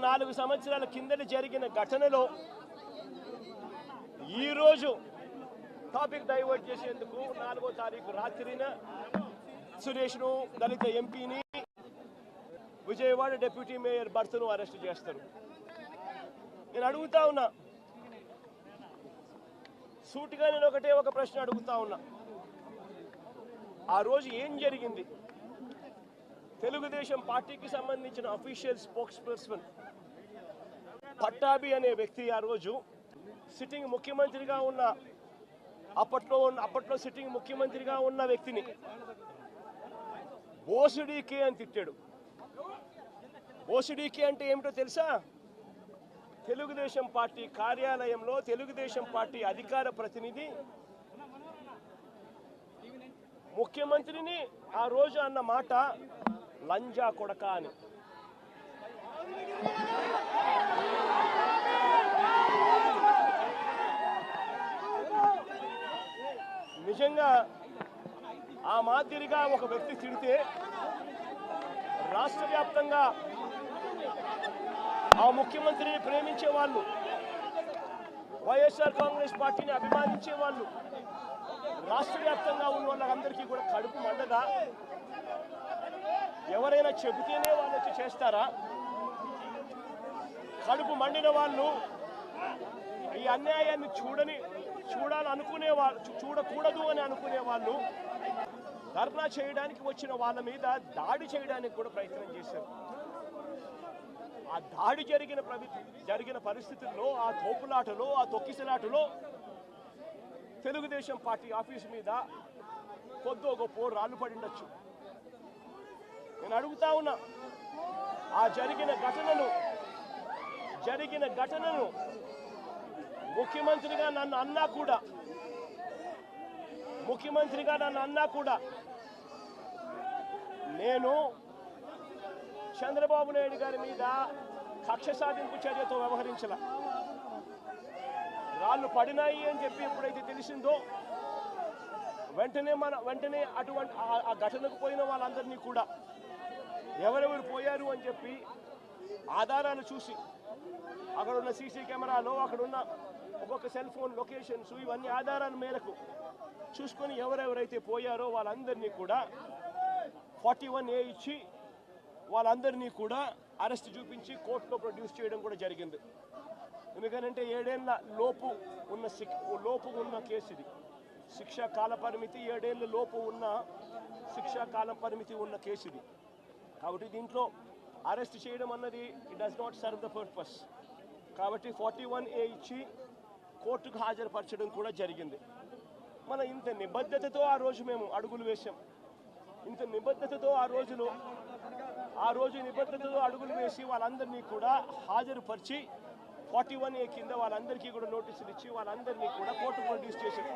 4 సంవత్సరాల కిందట జరిగిన ఘటనలో ఈరోజు టాపిక్ డైవర్ట్ చేసేందుకు 4వ తారీఖు రాత్రిన సురేష్ను దళిత ఎంపీని విజయవాడ డిప్యూటీ మేయర్ భర్తను అరెస్ట్ చేస్తారు. నేను అడుగుతా ఉన్నా, సూటిగా నేను ఒక ప్రశ్న అడుగుతా ఉన్నా. ఆ రోజు ఏం జరిగింది? తెలుగుదేశం పార్టీకి సంబంధించిన అఫీషియల్ స్పోక్స్ పర్సన్ పట్టాభి అనే వ్యక్తి ఆ రోజు సిట్టింగ్ ముఖ్యమంత్రిగా ఉన్న అప్పట్లో సిట్టింగ్ ముఖ్యమంత్రిగా ఉన్న వ్యక్తిని బోసుడీకే అని తిట్టాడు. బోసుడీకే అంటే ఏమిటో తెలుసా? తెలుగుదేశం పార్టీ కార్యాలయంలో తెలుగుదేశం పార్టీ అధికార ప్రతినిధి ముఖ్యమంత్రిని ఆ రోజు అన్న మాట లంజా కొడక అని. నిజంగా ఆ మాదిరిగా ఒక వ్యక్తి తిడితే రాష్ట్ర వ్యాప్తంగా ఆ ముఖ్యమంత్రిని ప్రేమించే వాళ్ళు, వైఎస్ఆర్ కాంగ్రెస్ పార్టీని అభిమానించే వాళ్ళు, రాష్ట్ర వ్యాప్తంగా ఉన్న వాళ్ళందరికీ కూడా కడుపు మండదా? ఎవరైనా చెబితేనే వాళ్ళు వచ్చి చేస్తారా? కడుపు మండిన వాళ్ళు, ఈ అన్యాయాన్ని చూడాలనుకునే వాళ్ళు, చూడకూడదు అని అనుకునే వాళ్ళు ధర్నా చేయడానికి వచ్చిన వాళ్ళ మీద దాడి చేయడానికి కూడా ప్రయత్నం చేశారు. ఆ దాడి జరిగిన పరిస్థితుల్లో, ఆ తోపులాటలో, ఆ తొక్కిసలాటలో తెలుగుదేశం పార్టీ ఆఫీసు మీద కొద్దో గొప్ప రాళ్ళు పడిండొచ్చు. నేను అడుగుతా ఉన్నా, ఆ జరిగిన ఘటనను ముఖ్యమంత్రిగా నన్ను అన్నా కూడా నేను చంద్రబాబు నాయుడు గారి మీద కక్ష సాధింపు చర్యతో వ్యవహరించాల. రాళ్ళు పడినాయి అని చెప్పి ఎప్పుడైతే తెలిసిందో వెంటనే అటువంటి ఆ ఘటనకు పోయిన వాళ్ళందరినీ కూడా ఎవరెవరు పోయారు అని చెప్పి ఆధారాలు చూసి, అక్కడున్న సీసీ కెమెరాలో, అక్కడున్న ఒక్కొక్క సెల్ ఫోన్ లొకేషన్స్, ఇవన్నీ ఆధారాల మేరకు చూసుకొని ఎవరెవరైతే పోయారో వాళ్ళందరినీ కూడా 41A ఇచ్చి వాళ్ళందరినీ కూడా అరెస్ట్ చూపించి కోర్టులో ప్రొడ్యూస్ చేయడం కూడా జరిగింది. ఎందుకంటే 7 ఏళ్ల లోపు ఉన్న కేసు ఇది. శిక్షా కాల పరిమితి 7 ఏళ్ల లోపు ఉన్న శిక్షా కాల పరిమితి ఉన్న కేసు ఇది. కాబట్టి దీంట్లో అరెస్ట్ చేయడం అన్నది it does not serve the purpose. కాబట్టి 41A ఇచ్చి కోర్టుకు హాజరుపరచడం కూడా జరిగింది. మన ఇంత నిబద్ధతతో ఆ రోజు మేము అడుగులు వేశాం. ఇంత నిబద్ధతతో ఆ రోజు నిబద్ధతతో అడుగులు వేసి వాళ్ళందరినీ కూడా హాజరుపరిచి 41A కింద వాళ్ళందరికీ కూడా నోటీసులు ఇచ్చి వాళ్ళందరినీ కూడా కోర్టు ప్రొడ్యూస్ చేశారు.